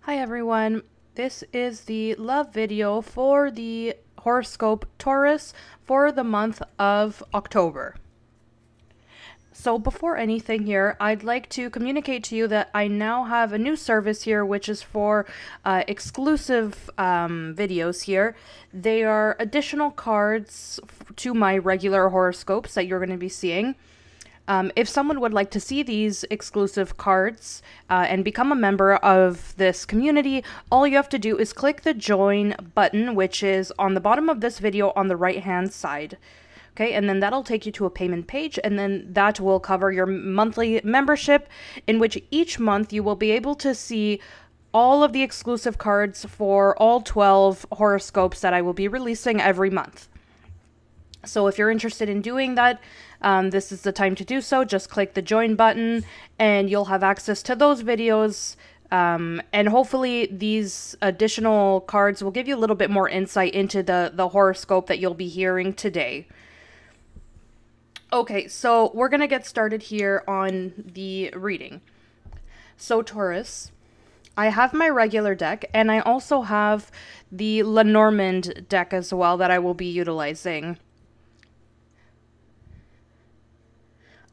Hi everyone, this is the love video for the horoscope Taurus for the month of October. So before anything here, I'd like to communicate to you that I now have a new service here, which is for exclusive videos here. They are additional cards to my regular horoscopes that you're going to be seeing. If someone would like to see these exclusive cards and become a member of this community, all you have to do is click the join button, which is on the bottom of this video on the right hand side. Okay, and then that'll take you to a payment page, and then that will cover your monthly membership, in which each month you will be able to see all of the exclusive cards for all 12 horoscopes that I will be releasing every month. So if you're interested in doing that, this is the time to do so. Just click the join button and you'll have access to those videos. And hopefully these additional cards will give you a little bit more insight into the horoscope that you'll be hearing today. Okay, so we're going to get started here on the reading. So Taurus, I have my regular deck, and I also have the Lenormand deck as well that I will be utilizing.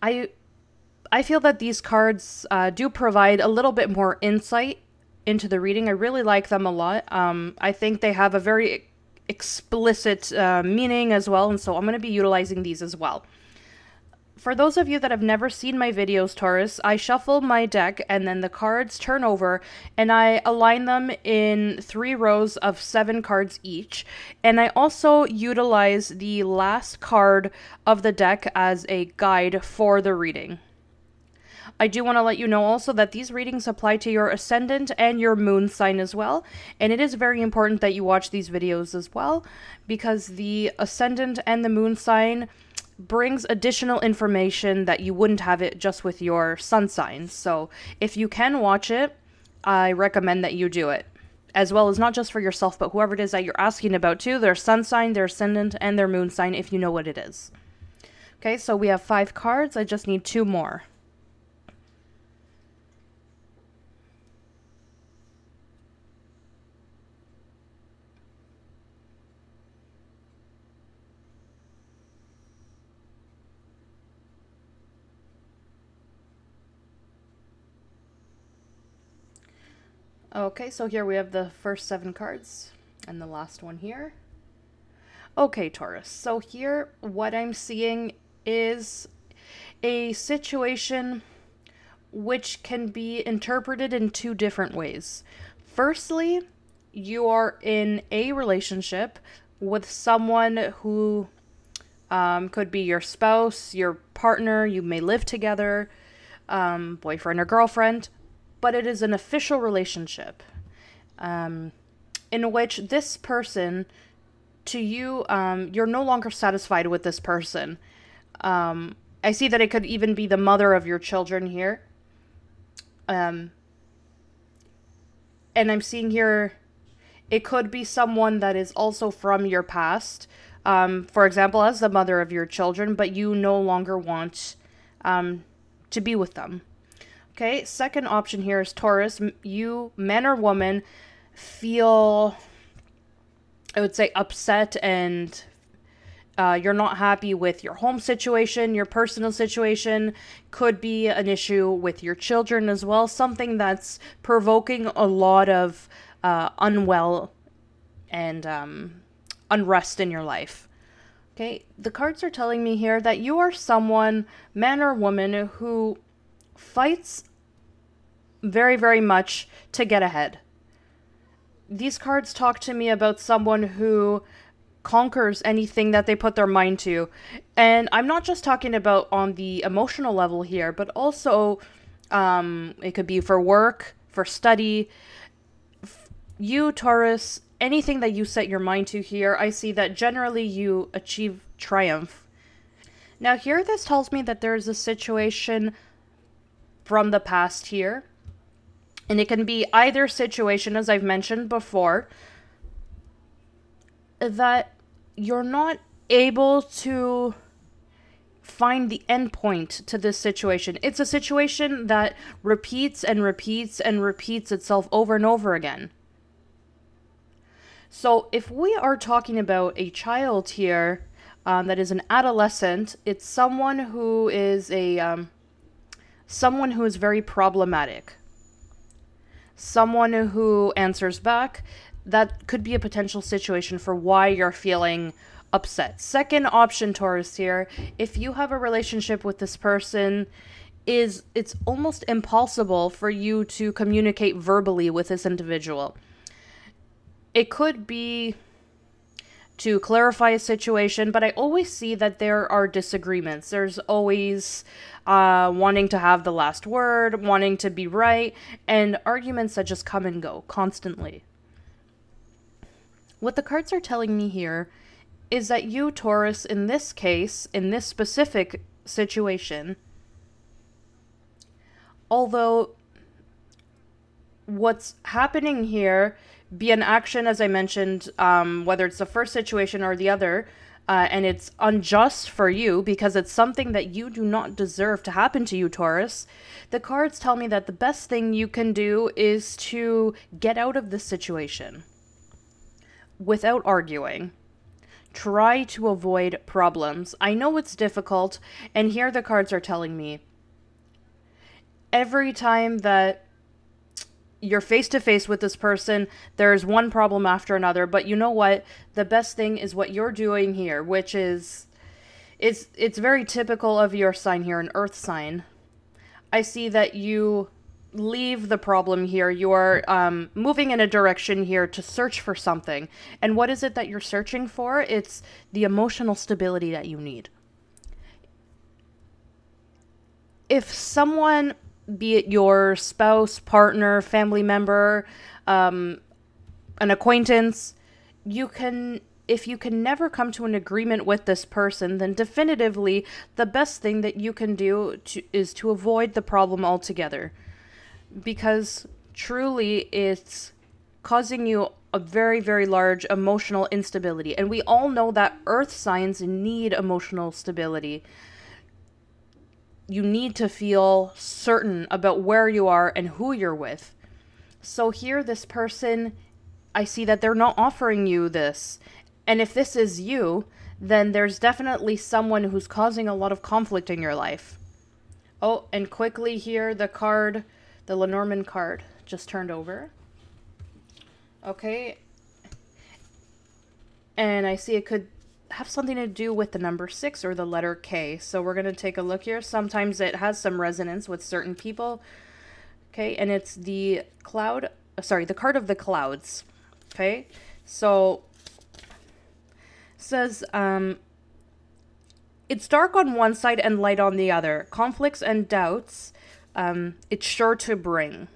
I feel that these cards do provide a little bit more insight into the reading. I really like them a lot. I think they have a very explicit meaning as well, and so I'm going to be utilizing these as well. For those of you that have never seen my videos, Taurus, I shuffle my deck and then the cards turn over and I align them in 3 rows of 7 cards each. And I also utilize the last card of the deck as a guide for the reading. I do want to let you know also that these readings apply to your ascendant and your moon sign as well. And it is very important that you watch these videos as well, because the ascendant and the moon sign brings additional information that you wouldn't have it just with your sun sign. So if you can watch it, I recommend that you do it, as well as not just for yourself, but whoever it is that you're asking about too, their sun sign, their ascendant, and their moon sign, if you know what it is. Okay, so we have 5 cards. I just need 2 more. Okay, so here we have the first 7 cards and the last one here. Okay, Taurus, so here what I'm seeing is a situation which can be interpreted in 2 different ways. Firstly, you are in a relationship with someone who could be your spouse, your partner, you may live together, boyfriend or girlfriend, but it is an official relationship in which this person, to you, you're no longer satisfied with this person. I see that it could even be the mother of your children here. And I'm seeing here, it could be someone that is also from your past, for example, as the mother of your children, but you no longer want to be with them. Okay, second option here is Taurus. You, man or woman, feel, I would say, upset and you're not happy with your home situation, your personal situation. Could be an issue with your children as well. Something that's provoking a lot of unwell and unrest in your life. Okay, the cards are telling me here that you are someone, man or woman, who fights very, very much to get ahead. These cards talk to me about someone who conquers anything that they put their mind to. And I'm not just talking about on the emotional level here, but also it could be for work, for study. You, Taurus, anything that you set your mind to here, I see that generally you achieve triumph. Now here, this tells me that there's a situation from the past here. And it can be either situation, as I've mentioned before, that you're not able to find the end point to this situation. It's a situation that repeats and repeats and repeats itself over and over again. So if we are talking about a child here that is an adolescent, it's someone who is someone who is very problematic. Someone who answers back. That could be a potential situation for why you're feeling upset. Second option, Taurus, here, if you have a relationship with this person, it's almost impossible for you to communicate verbally with this individual. It could be to clarify a situation, but I always see that there are disagreements. There's always wanting to have the last word, wanting to be right, and arguments that just come and go constantly. What the cards are telling me here is that you, Taurus, in this case, in this specific situation, although what's happening here, be an action, as I mentioned, whether it's the first situation or the other, and it's unjust for you because it's something that you do not deserve to happen to you, Taurus, the cards tell me that the best thing you can do is to get out of this situation without arguing. Try to avoid problems. I know it's difficult, and here the cards are telling me every time that you're face to face with this person, there's one problem after another, but you know what? The best thing is what you're doing here, which is it's very typical of your sign here, an earth sign. I see that you leave the problem here. You are moving in a direction here to search for something. And what is it that you're searching for? It's the emotional stability that you need. If someone, be it your spouse, partner, family member, an acquaintance, if you can never come to an agreement with this person, then definitively the best thing that you can do is to avoid the problem altogether. Because truly it's causing you a very, very large emotional instability. And we all know that earth signs need emotional stability. You need to feel certain about where you are and who you're with. So here, this person, I see that they're not offering you this. And if this is you, then there's definitely someone who's causing a lot of conflict in your life. Oh, and quickly here, the card, the Lenormand card, just turned over. Okay. And I see it could have something to do with the number 6 or the letter K. So we're going to take a look here. Sometimes it has some resonance with certain people. Okay, and it's the cloud, the card of the clouds. Okay, so it says, it's dark on one side and light on the other. Conflicts and doubts, it's sure to bring.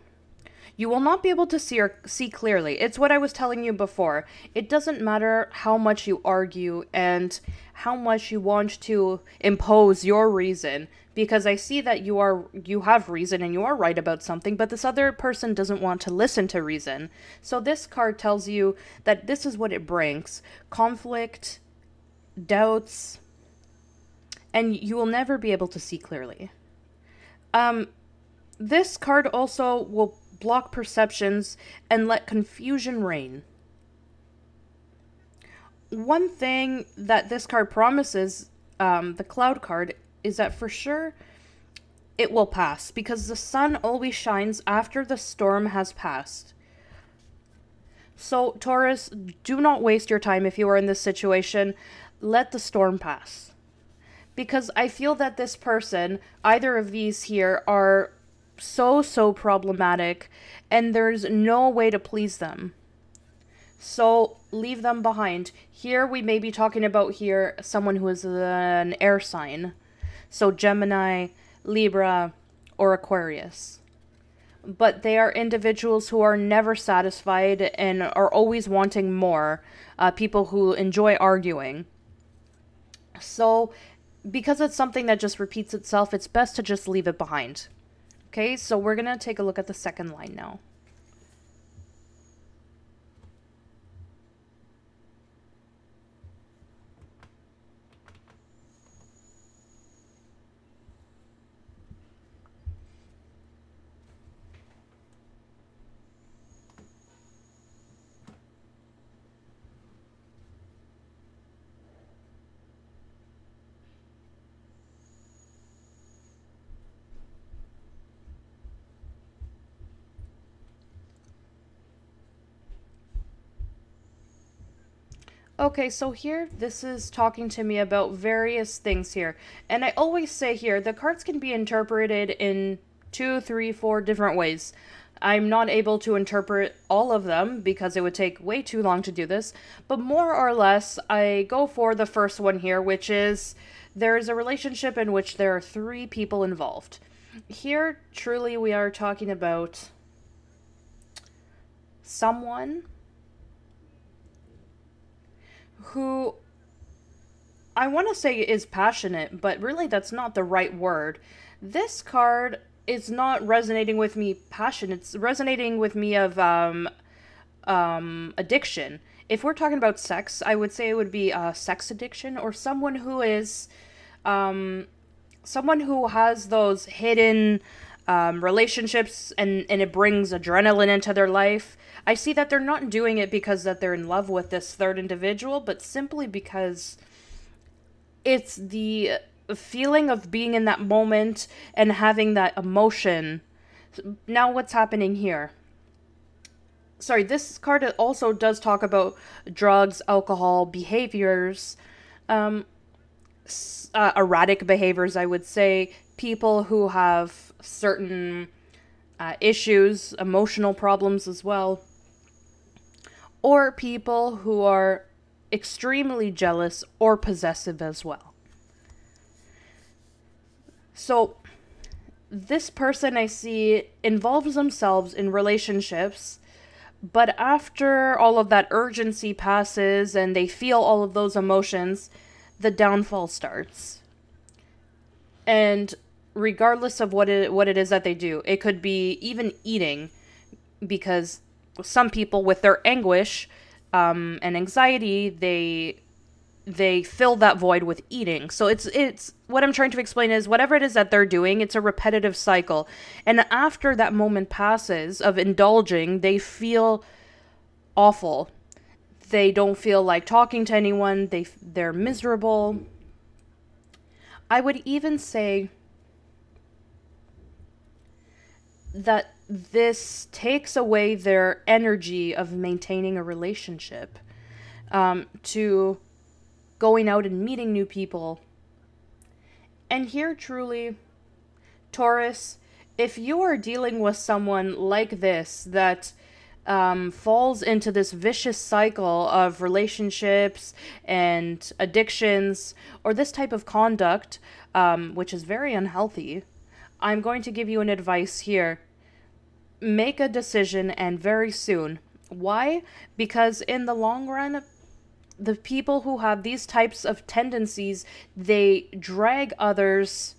You will not be able to see clearly. It's what I was telling you before. It doesn't matter how much you argue and how much you want to impose your reason, because I see that you have reason and you are right about something, but this other person doesn't want to listen to reason. So this card tells you that this is what it brings: conflict, doubts, and you will never be able to see clearly. This card also will block perceptions and let confusion reign. One thing that this card promises, the cloud card, is that for sure it will pass, because the sun always shines after the storm has passed. So Taurus, do not waste your time if you are in this situation. Let the storm pass. Because I feel that this person, either of these here, are so problematic, and there's no way to please them. So leave them behind. Here we may be talking about here someone who is an air sign. So Gemini, Libra, or Aquarius. But they are individuals who are never satisfied and are always wanting more. People who enjoy arguing. So because it's something that just repeats itself, it's best to just leave it behind. Okay, so we're going to take a look at the second line now. Okay, so here, this is talking to me about various things here. And I always say here, the cards can be interpreted in 2, 3, 4 different ways. I'm not able to interpret all of them because it would take way too long to do this. But more or less, I go for the first one here, which is there is a relationship in which there are 3 people involved. Here, truly, we are talking about someone who I want to say is passionate, but really that's not the right word. This card is not resonating with me passion. It's resonating with me of addiction. If we're talking about sex, I would say it would be sex addiction, or someone who is someone who has those hidden relationships, and it brings adrenaline into their life. I see that they're not doing it because that they're in love with this third individual, but simply because it's the feeling of being in that moment and having that emotion. Now, what's happening here? Sorry, this card also does talk about drugs, alcohol, behaviors, erratic behaviors, I would say. People who have certain issues, emotional problems as well. Or people who are extremely jealous or possessive as well. So, this person I see involves themselves in relationships, but after all of that urgency passes and they feel all of those emotions, the downfall starts. And regardless of what it is that they do, it could be even eating, because some people with their anguish and anxiety, they fill that void with eating. So it's what I'm trying to explain is whatever it is that they're doing, it's a repetitive cycle. And after that moment passes of indulging, they feel awful. They don't feel like talking to anyone. They're miserable. I would even say that this takes away their energy of maintaining a relationship, to going out and meeting new people. And here, truly, Taurus, if you are dealing with someone like this that falls into this vicious cycle of relationships and addictions, or this type of conduct, which is very unhealthy, I'm going to give you an advice here. Make a decision, and very soon. Why? Because in the long run, the people who have these types of tendencies, they drag others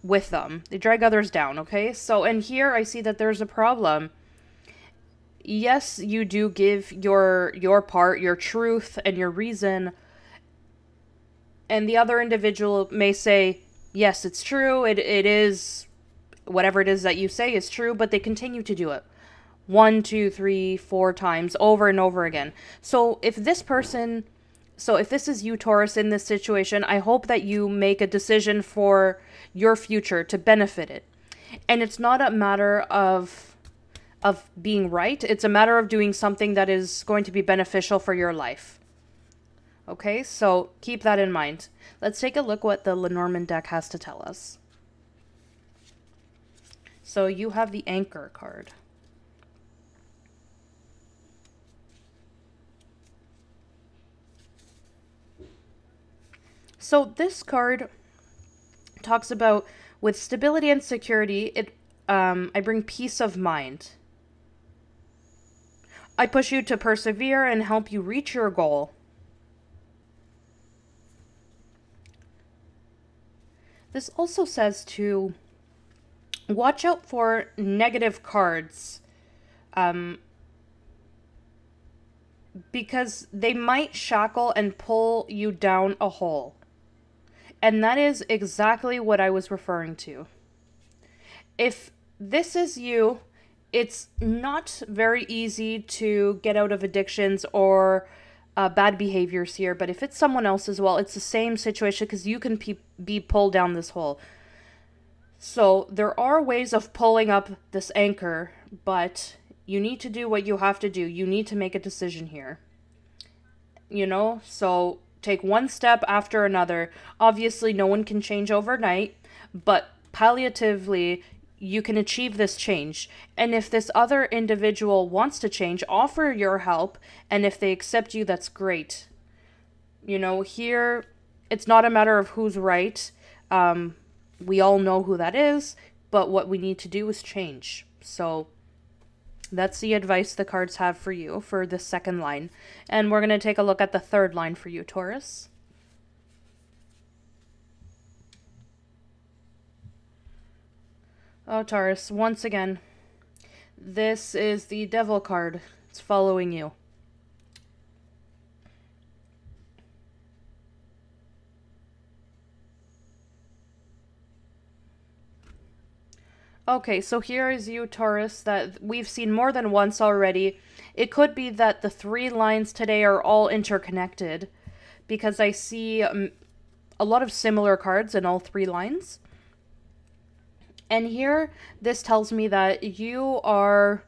with them. They drag others down, okay? So, and here I see that there's a problem. Yes, you do give your part, your truth, and your reason, and the other individual may say, yes, it's true, it is, whatever it is that you say is true, but they continue to do it 1, 2, 3, 4 times over and over again. So if this is you, Taurus, in this situation, I hope that you make a decision for your future to benefit it. And it's not a matter of being right. It's a matter of doing something that is going to be beneficial for your life. Okay, so keep that in mind. Let's take a look what the Lenormand deck has to tell us. So you have the Anchor card. So this card talks about, with stability and security, I bring peace of mind. I push you to persevere and help you reach your goal. This also says to watch out for negative cards, because they might shackle and pull you down a hole. And that is exactly what I was referring to. If this is you, it's not very easy to get out of addictions or bad behaviors here. But if it's someone else as well, it's the same situation, because you can be pulled down this hole. So there are ways of pulling up this anchor, but you need to do what you have to do. You need to make a decision here. you know? So take one step after another. Obviously, no one can change overnight, but palliatively, you can achieve this change. And if this other individual wants to change, offer your help. And if they accept you, that's great. You know, here, it's not a matter of who's right. We all know who that is, but what we need to do is change. So that's the advice the cards have for you for the second line. And we're going to take a look at the third line for you, Taurus. Oh, Taurus, once again, this is the Devil card. It's following you. Okay, so here is you, Taurus, that we've seen more than once already. It could be that the 3 lines today are all interconnected, because I see a lot of similar cards in all 3 lines. And here, this tells me that you are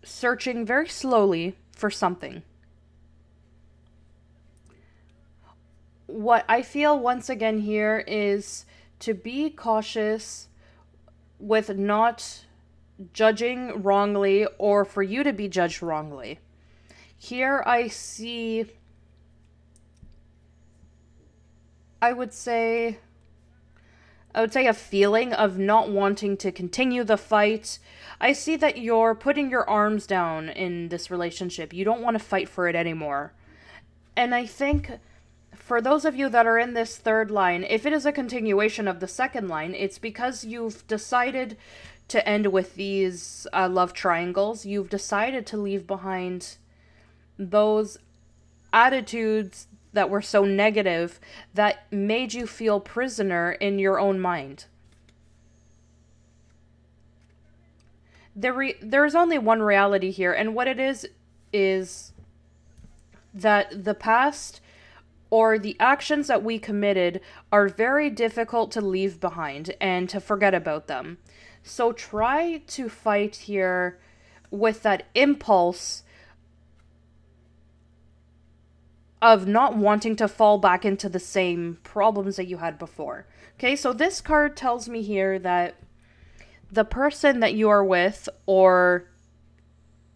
searching very slowly for something. What I feel once again here is to be cautious with not judging wrongly or for you to be judged wrongly. Here I see, I would say a feeling of not wanting to continue the fight. I see that you're putting your arms down in this relationship. You don't want to fight for it anymore. And I think for those of you that are in this third line, if it is a continuation of the second line, it's because you've decided to end with these love triangles. You've decided to leave behind those attitudes that were so negative that made you feel prisoner in your own mind. There's only one reality here, and what it is that the past or the actions that we committed are very difficult to leave behind and to forget about them. So try to fight here with that impulse of not wanting to fall back into the same problems that you had before. Okay, so this card tells me here that the person that you are with, or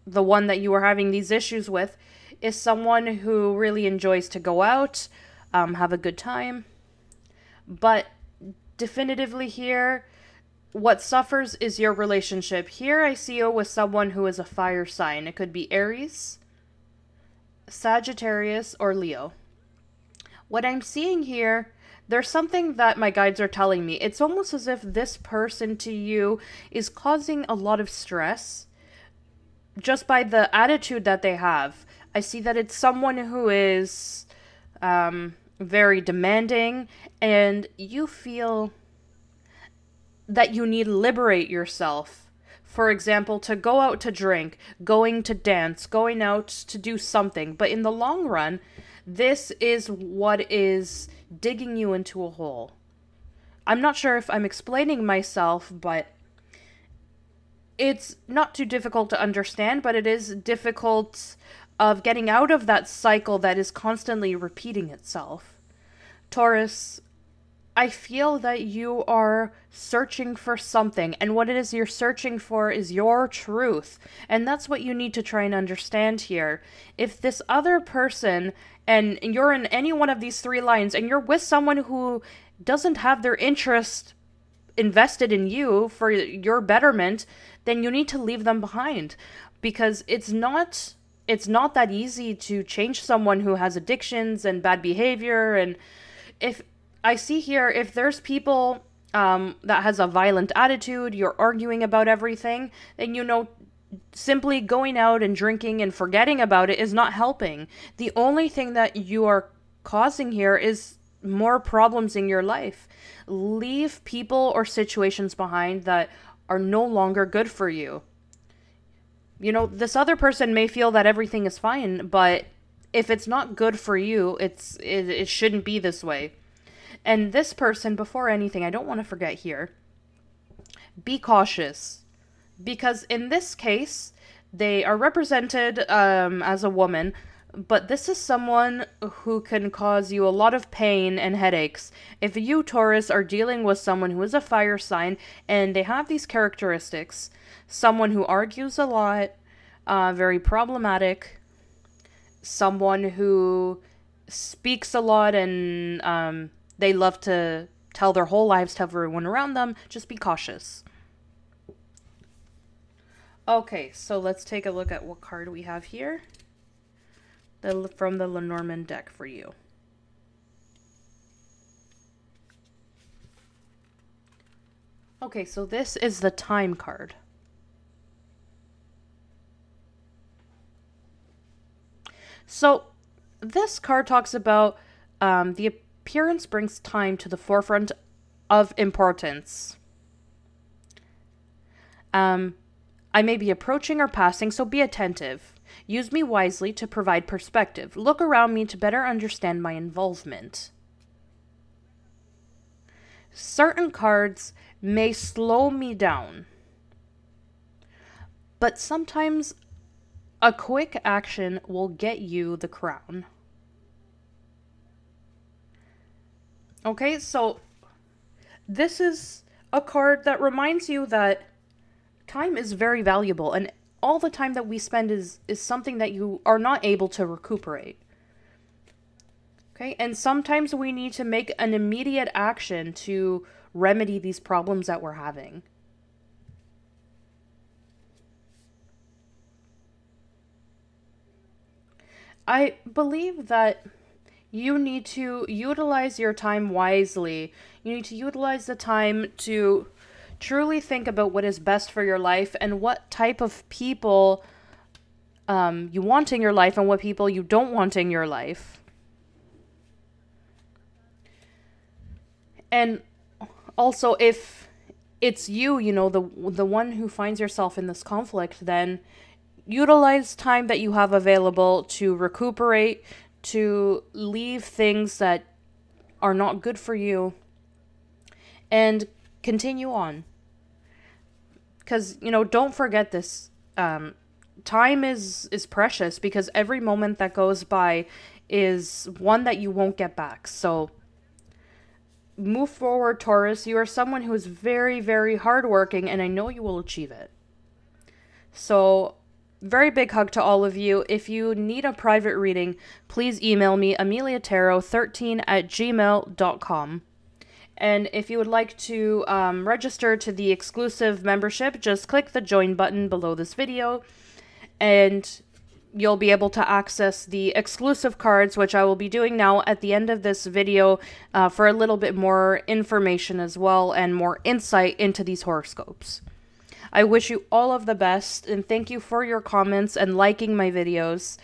the one that you are having these issues with, is someone who really enjoys to go out, have a good time. But definitively here, what suffers is your relationship. Here I see you with someone who is a fire sign. It could be Aries, Sagittarius, or Leo. What I'm seeing here, there's something that my guides are telling me. It's almost as if this person to you is causing a lot of stress just by the attitude that they have. I see that it's someone who is very demanding, and you feel that you need to liberate yourself. For example, to go out to drink, going to dance, going out to do something. But in the long run, this is what is digging you into a hole. I'm not sure if I'm explaining myself, but it's not too difficult to understand, but it is difficult of getting out of that cycle that is constantly repeating itself. Taurus, I feel that you are searching for something, and what it is you're searching for is your truth. And that's what you need to try and understand here. If this other person, and you're in any one of these 3 lines, and you're with someone who doesn't have their interest invested in you for your betterment, then you need to leave them behind. Because it's not that easy to change someone who has addictions and bad behavior. And if I see here, if there's people that has a violent attitude, you're arguing about everything, then you know simply going out and drinking and forgetting about it is not helping. The only thing that you are causing here is more problems in your life. Leave people or situations behind that are no longer good for you. You know, this other person may feel that everything is fine, but if it's not good for you, it shouldn't be this way. And this person, before anything, I don't want to forget here, be cautious. Because in this case, they are represented as a woman But this is someone who can cause you a lot of pain and headaches. If you, Taurus, are dealing with someone who is a fire sign and they have these characteristics, someone who argues a lot, very problematic, someone who speaks a lot and they love to tell their whole lives to everyone around them, just be cautious. Okay, so let's take a look at what card we have here. From the Lenormand deck for you. Okay, so this is the Time card. So this card talks about the appearance brings time to the forefront of importance. I may be approaching or passing, so be attentive. Use me wisely to provide perspective. Look around me to better understand my involvement. Certain cards may slow me down, but sometimes a quick action will get you the crown. Okay, so this is a card that reminds you that time is very valuable, and all the time that we spend is something that you are not able to recuperate. Okay, and sometimes we need to make an immediate action to remedy these problems that we're having. I believe that you need to utilize your time wisely. You need to utilize the time to truly think about what is best for your life and what type of people you want in your life and what people you don't want in your life. And also, if it's you, you know, the one who finds yourself in this conflict, then utilize time that you have available to recuperate, to leave things that are not good for you, and continue on. Because, you know, don't forget this. Time is precious, because every moment that goes by is one that you won't get back. So move forward, Taurus. You are someone who is very, very hardworking, and I know you will achieve it. So very big hug to all of you. If you need a private reading, please email me, ameliatarot13@gmail.com. And if you would like to register to the exclusive membership, just click the join button below this video, and you'll be able to access the exclusive cards, which I will be doing now at the end of this video for a little bit more information as well and more insight into these horoscopes. I wish you all of the best, and thank you for your comments and liking my videos,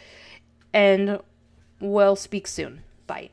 and we'll speak soon. Bye.